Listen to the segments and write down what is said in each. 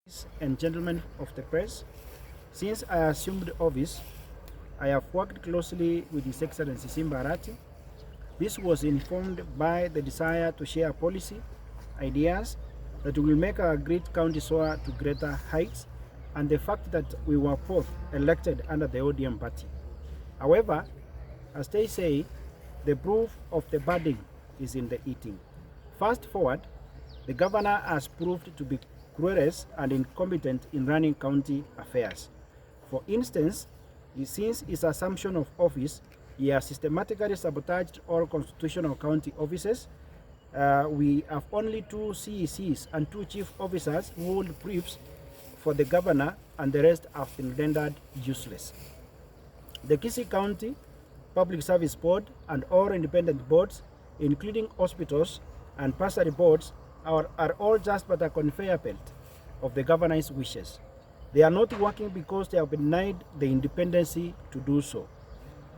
Ladies and gentlemen of the press, since I assumed office, I have worked closely with His Excellency Simba Arati. This was informed by the desire to share policy, ideas that will make our great county soar to greater heights, and the fact that we were both elected under the ODM party. However, as they say, the proof of the pudding is in the eating. Fast forward, the governor has proved to be clueless and incompetent in running county affairs. For instance, since his assumption of office, he has systematically sabotaged all constitutional county offices. We have only 2 CECs and 2 chief officers who hold briefs for the governor, and the rest have been rendered useless. The Kisii County Public Service Board and all independent boards, including hospitals and bursary boards, are all just but a conveyor belt of the governor's wishes. They are not working because they have been denied the independency to do so.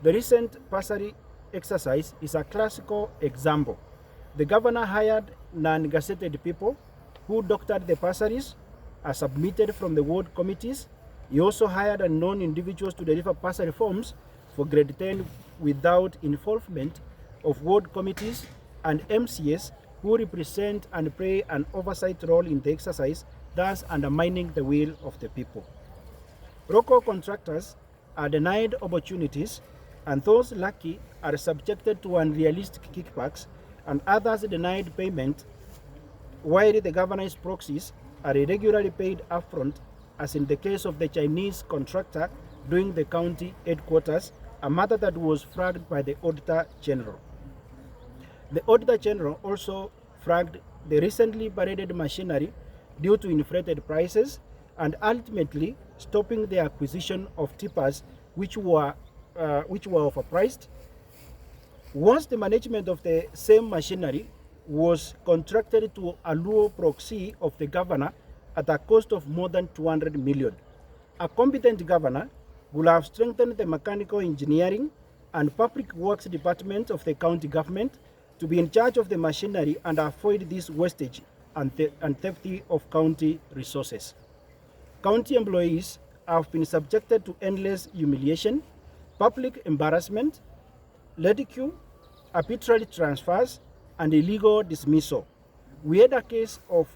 The recent bursary exercise is a classical example. The governor hired non-gazetted people who doctored the bursaries as submitted from the ward committees. He also hired unknown individuals to deliver bursary forms for grade 10 without involvement of ward committees and MCS who represent and play an oversight role in the exercise, thus undermining the will of the people. Local contractors are denied opportunities, and those lucky are subjected to unrealistic kickbacks, and others denied payment, while the governor's proxies are irregularly paid upfront, as in the case of the Chinese contractor doing the county headquarters, a matter that was flagged by the Auditor General. The Auditor General also flagged the recently paraded machinery due to inflated prices, and ultimately stopping the acquisition of tippers which were overpriced. Once the management of the same machinery was contracted to a Luo proxy of the governor at a cost of more than 200 million. A competent governor will have strengthened the mechanical engineering and public works department of the county government to be in charge of the machinery and avoid this wastage and theft of county resources. County employees have been subjected to endless humiliation, public embarrassment, ridicule, arbitrary transfers, and illegal dismissal. We had a case of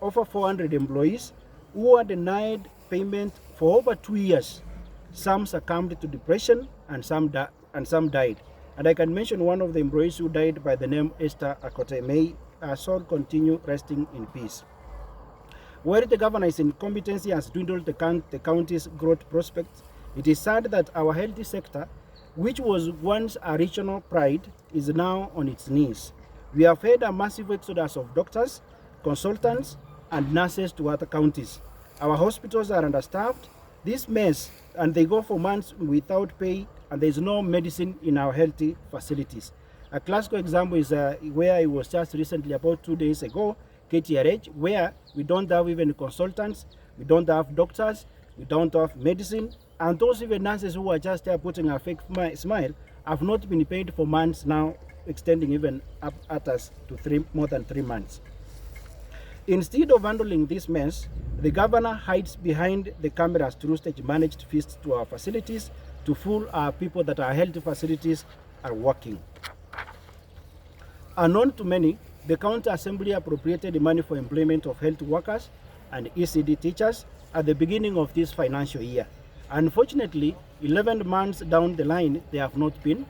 over 400 employees who were denied payment for over 2 years. Some succumbed to depression and some died. And I can mention one of the employees who died by the name Esther Akote. May her soul continue resting in peace. While the governor's incompetency has dwindled the county's growth prospects, it is sad that our health sector, which was once a regional pride, is now on its knees. We have had a massive exodus of doctors, consultants, and nurses to other counties. Our hospitals are understaffed. This mess, and they go for months without pay, and there is no medicine in our healthy facilities. A classical example is where I was just recently, about 2 days ago, KTRH, where we don't have even consultants, we don't have doctors, we don't have medicine, and those even nurses who are just there putting a fake smile have not been paid for months now, extending even up at us to more than 3 months. Instead of handling this mess, the governor hides behind the cameras through stage-managed feasts to our facilities to fool our people that our health facilities are working. Unknown to many, the county assembly appropriated the money for employment of health workers and ECD teachers at the beginning of this financial year. Unfortunately, 11 months down the line, they have not been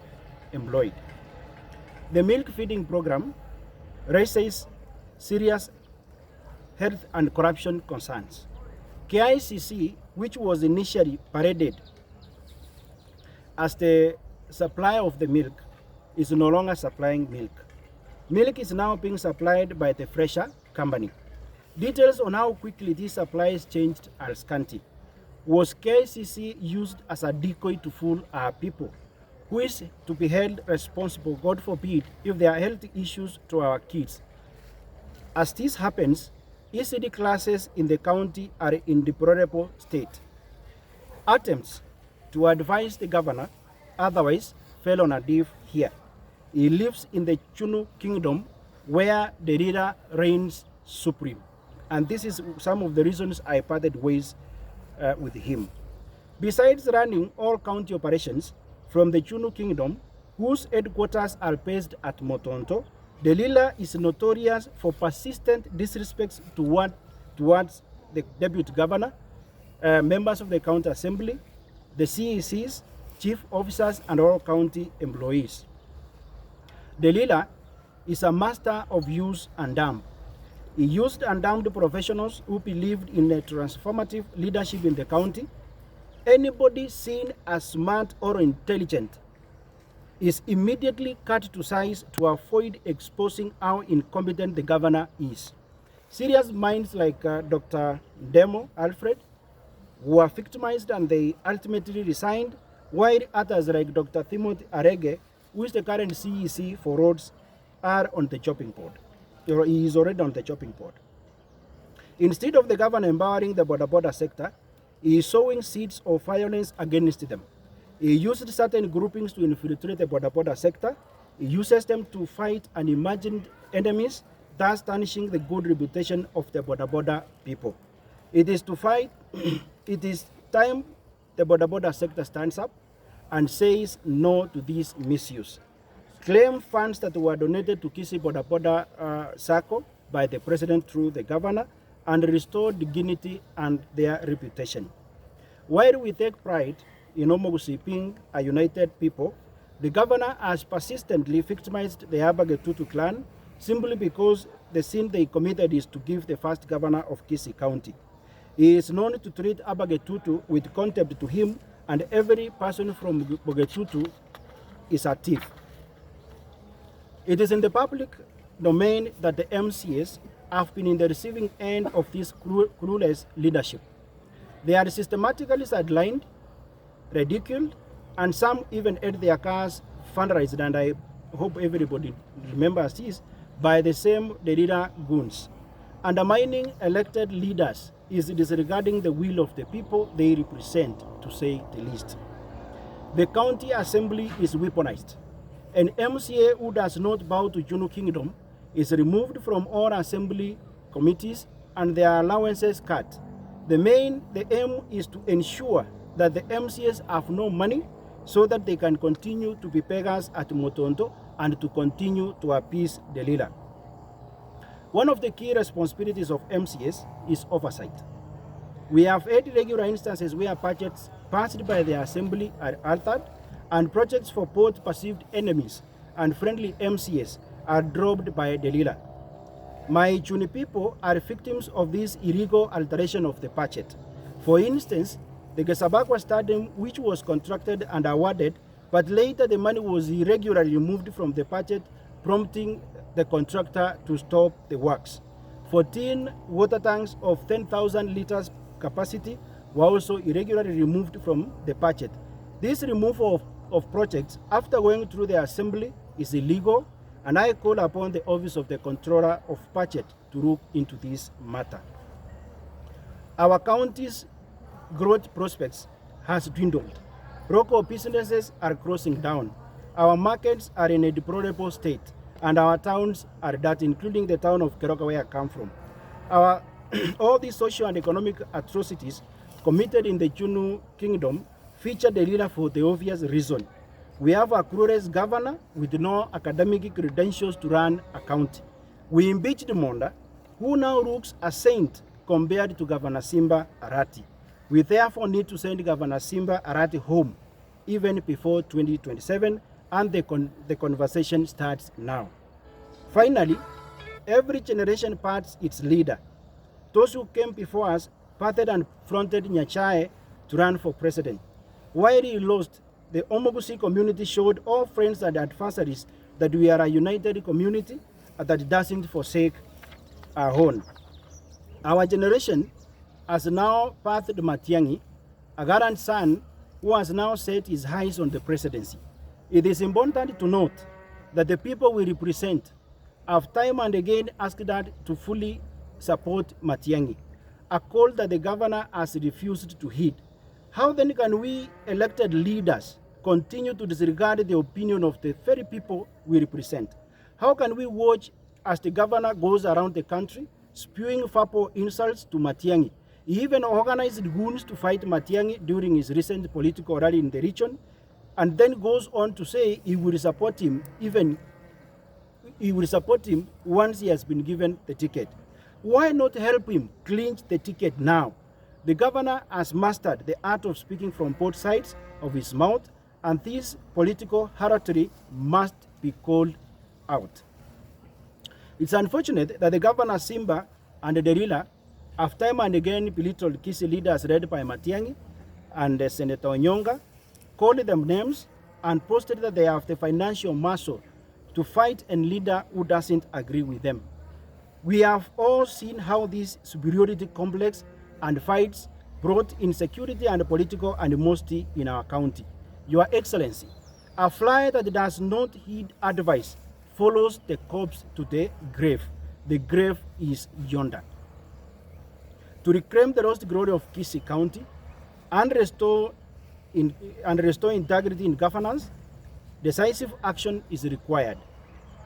employed. The milk feeding program raises serious health and corruption concerns. Kisii, which was initially paraded as the supplier of the milk, is no longer supplying milk. Milk is now being supplied by the Fresher company. Details on how quickly these supplies changed are scanty. Was Kisii used as a decoy to fool our people? Who is to be held responsible, God forbid, if there are health issues to our kids? As this happens, ECD classes in the county are in deplorable state. Attempts to advise the governor otherwise fell on a deaf ear. He lives in the Chunu kingdom where the leader reigns supreme. And this is some of the reasons I parted ways with him. Besides running all county operations from the Chunu Kingdom, whose headquarters are based at Motonto, Delila is notorious for persistent disrespects towards the deputy governor, members of the county assembly, the CECs, chief officers, and all county employees. Delila is a master of use and dump. He used and dumped professionals who believed in a transformative leadership in the county. Anybody seen as smart or intelligent is immediately cut to size to avoid exposing how incompetent the governor is. Serious minds like Dr. Demo Alfred were victimized and they ultimately resigned, while others like Dr. Timothy Arege, who is the current CEC for roads, are on the chopping board. Or he is already on the chopping board. Instead of the governor empowering the border sector, he is sowing seeds of violence against them. He used certain groupings to infiltrate the border sector. He uses them to fight unimagined enemies, thus tarnishing the good reputation of the border people. It is to fight. It is time the border sector stands up and says no to this misuse. Claim funds that were donated to Kisii border circle by the president through the governor and restore dignity and their reputation. While we take pride in Omogusi being a united people, the governor has persistently victimized the Abagetutu clan simply because the sin they committed is to give the first governor of Kisii County. He is known to treat Abagetutu with contempt to him, and every person from Bogetutu is a thief. It is in the public domain that the MCAs have been in the receiving end of this clueless leadership. They are systematically sidelined, ridiculed, and some even had their cars fundraised, and I hope everybody remembers this, by the same Delila goons. Undermining elected leaders is disregarding the will of the people they represent, to say the least. The county assembly is weaponized. An MCA who does not bow to Chunu Kingdom is removed from all assembly committees and their allowances cut. The aim is to ensure that the MCAs have no money so that they can continue to be beggars at Motonto and to continue to appease Delila. One of the key responsibilities of MCAs is oversight. We have had regular instances where budgets passed by the assembly are altered and projects for both perceived enemies and friendly MCAs are dropped by Delila. My Ichuni people are victims of this illegal alteration of the budget. For instance, the Gesabakwa Stadium, which was contracted and awarded, but later the money was irregularly removed from the budget, prompting the contractor to stop the works. 14 water tanks of 10,000 liters capacity were also irregularly removed from the budget. This removal of projects after going through the assembly is illegal, and I call upon the Office of the Controller of Budget to look into this matter. Our county's growth prospects has dwindled. Local businesses are closing down. Our markets are in a deplorable state, and our towns are dirty, including the town of Keroka where I come from. All these social and economic atrocities committed in the Chunu Kingdom feature Delila for the obvious reason. We have a clueless governor with no academic credentials to run a county. We impeached Monda, who now looks a saint compared to Governor Simba Arati. We therefore need to send Governor Simba Arati home even before 2027, and the conversation starts now. Finally, every generation parts its leader. Those who came before us parted and fronted Nyachae to run for president. While he lost, the Omogusi community showed all friends and adversaries that we are a united community that doesn't forsake our own. Our generation has now birthed Matiang'i, a gallant son who has now set his eyes on the presidency. It is important to note that the people we represent have time and again asked us to fully support Matiang'i, a call that the governor has refused to heed. How then can we elected leaders continue to disregard the opinion of the very people we represent? How can we watch as the governor goes around the country spewing foul insults to Matiang'i. He even organized goons to fight Matiang'i during his recent political rally in the region, and then goes on to say he will support him once he has been given the ticket. Why not help him clinch the ticket now? The governor has mastered the art of speaking from both sides of his mouth, and this political harlotry must be called out. It's unfortunate that the governor Simba and the Derila have time and again belittled Kisii leaders led by Matiang'i and Senator Onyonga, called them names, and posted that they have the financial muscle to fight a leader who doesn't agree with them. We have all seen how this superiority complex and fights brought insecurity and political animosity in our county. Your Excellency, a fly that does not heed advice follows the corpse to the grave. The grave is yonder. To reclaim the lost glory of Kisii County and restore integrity in governance, decisive action is required.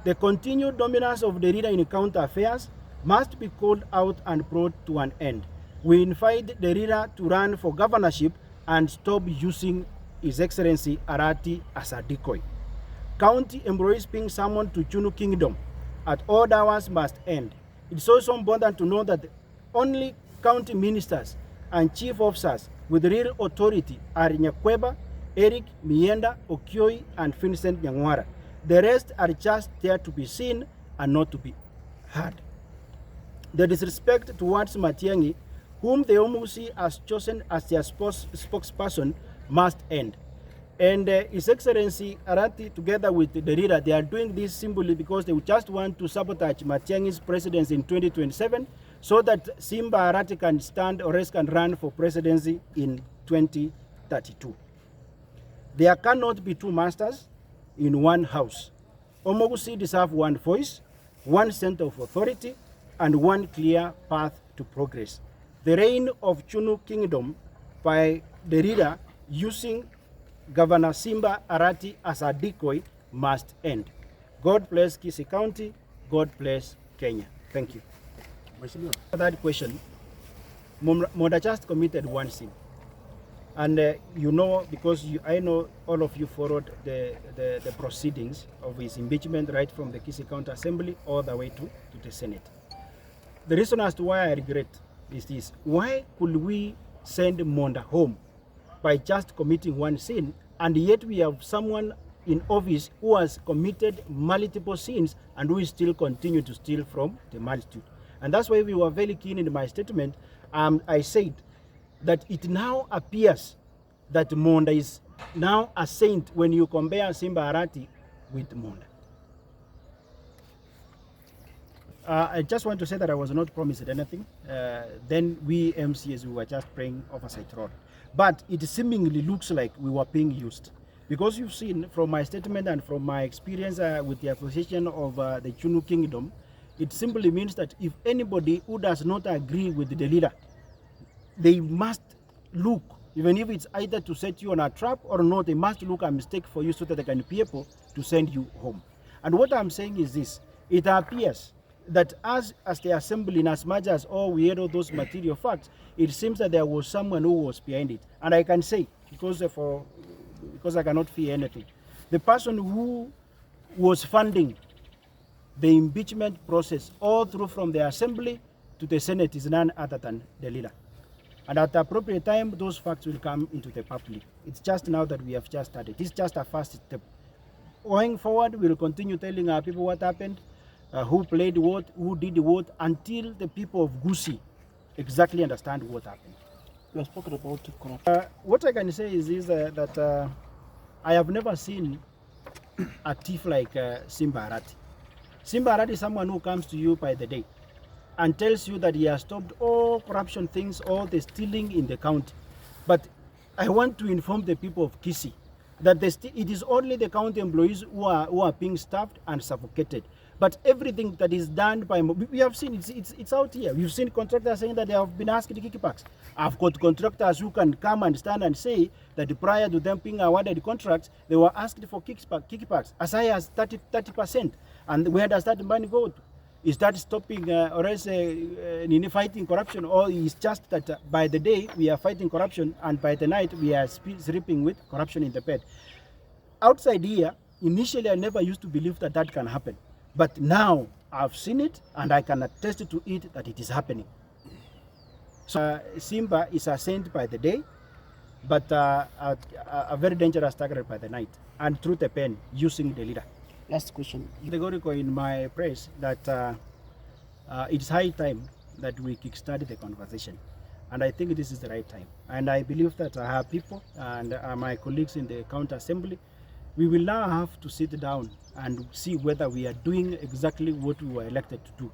The continued dominance of the leader in county affairs must be called out and brought to an end. We invite the leader to run for governorship and stop using His Excellency Arati as a decoy. County employees being summoned to Chunu Kingdom at all hours must end. It's also important to know that only county ministers and chief officers with real authority are Nyakweba, Eric, Mienda, Okioi, and Vincent Nyang'wara. The rest are just there to be seen and not to be heard. The disrespect towards Matiang'i, whom the Omusi has chosen as their spokesperson, must end. And His Excellency Arati, together with the leader, they are doing this simply because they just want to sabotage Matiang'i's presidency in 2027 so that Simba Arati can stand or else can run for presidency in 2032. There cannot be two masters in one house. Omogusi deserve one voice, one center of authority, and one clear path to progress. The reign of Chunu Kingdom by the leader using Governor Simba Arati as a decoy must end. God bless Kisii County. God bless Kenya. Thank you. For that question, Monda just committed one sin. And you know, because I know all of you followed the proceedings of his impeachment right from the Kisii County Assembly all the way to the Senate. The reason as to why I regret is this. Why could we send Monda home by just committing one sin, and yet we have someone in office who has committed multiple sins and who is still continue to steal from the multitude? And that's why we were very keen in my statement. I said that it now appears that Monda is now a saint when you compare Simba Arati with Monda. I just want to say that I was not promised anything. Then we MCs, we were just playing oversight role. But it seemingly looks like we were being used. Because you've seen from my statement and from my experience with the association of the Chunu Kingdom, it simply means that if anybody who does not agree with the leader, they must look, even if it's either to set you on a trap or not, they must look a mistake for you so that they can be able to send you home. And what I'm saying is this: it appears that as the assembly, in as much as all we heard all those material facts, it seems that there was someone who was behind it. And I can say, because I cannot fear anything, the person who was funding the impeachment process all through from the assembly to the Senate is none other than the leader. And at the appropriate time, those facts will come into the public. It's just now that we have just started. It's just a first step. Going forward, we'll continue telling our people what happened, who played what, who did what, until the people of Kisii exactly understand what happened. You have spoken about corruption. What I can say is that I have never seen a thief like Simba Arati. Simba Arati is someone who comes to you by the day and tells you that he has stopped all corruption things, all the stealing in the county. But I want to inform the people of Kisii that it is only the county employees who are being staffed and suffocated. But everything that is done by, we have seen, it's out here. We've seen contractors saying that they have been asked kickbacks. I've got contractors who can come and stand and say that prior to them being awarded contracts, they were asked for kickbacks as high as 30%. And where does that money go to? Is that stopping or else fighting corruption, or is just that by the day we are fighting corruption and by the night we are sleeping with corruption in the bed? Outside here, initially I never used to believe that that can happen. But now I've seen it and I can attest to it that it is happening. So Simba is a saint by the day, but a very dangerous target by the night, and through the pen using the leader. Last question. Categorical in my praise that it's high time that we kickstart the conversation. And I think this is the right time. And I believe that I have people and my colleagues in the county assembly, we will now have to sit down and see whether we are doing exactly what we were elected to do.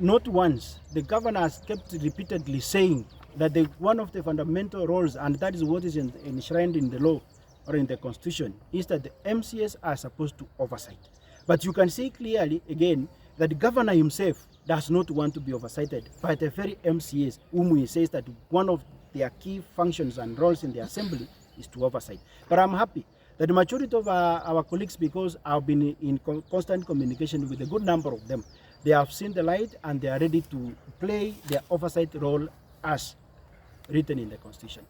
Not once, the governor has kept repeatedly saying that one of the fundamental roles, and that is what is enshrined in the law or in the constitution, is that the MCAs are supposed to oversight. But you can see clearly again that the governor himself does not want to be oversighted by the very MCAs whom he says that one of their key functions and roles in the assembly is to oversight. But I'm happy that the majority of our colleagues, because I've been in constant communication with a good number of them, they have seen the light and they are ready to play their oversight role as written in the constitution.